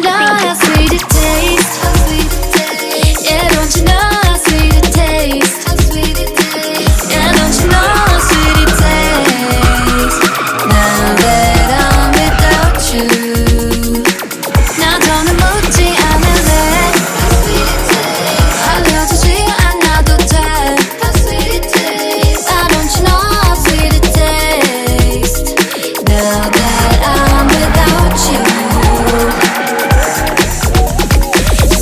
know how sweet it tastes? Yeah, don't you know how sweet it tastes? Yeah, don't you know how sweet it tastes? Now that I'm without you, 나 더는 묻지 않을래. 알려주지 않아도 돼. Why don't you know how sweet it tastes? Now that I'm without you.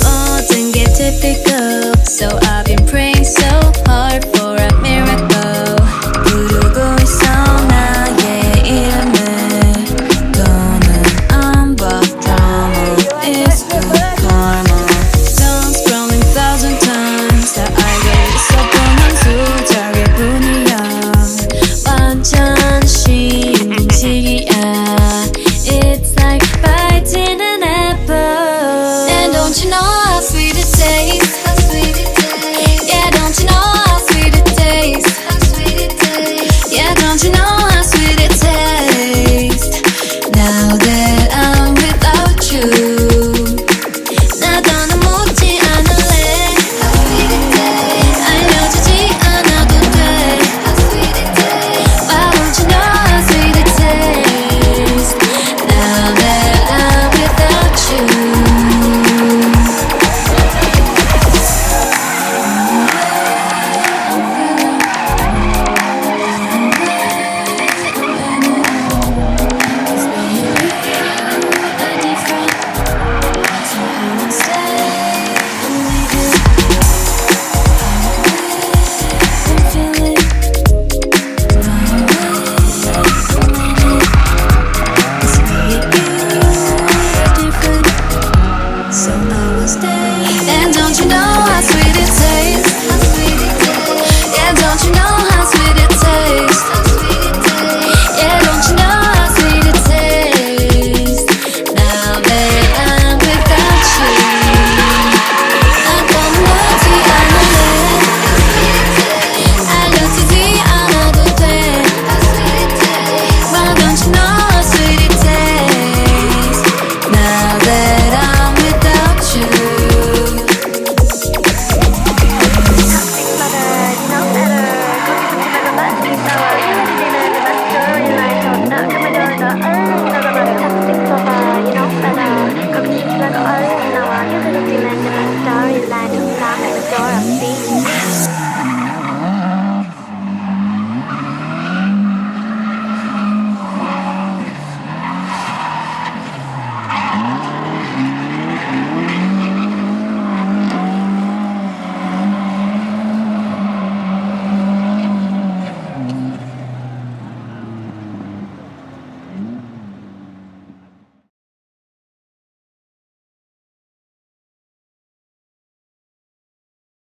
모든 게 typical, so I've been praying so hard for a miracle. 부르고 있어 나의 이름을. 더는 안 봐 drama, it's good karma. Songs scrolling 1,000 times 다 알고 있어 뻔한 수작의 뿐이야. 완전 쉬운 공식이야. It's like biting an apple. And don't you know how sweet it tastes? Yeah, don't you know how sweet it tastes? Yeah, don't you know how sweet it tastes? Now that I'm without you, 나 더는 묻지 않을래. 알려주지 않아도 돼. Why don't you know how sweet it tastes? Now that I'm without you. So I will stay.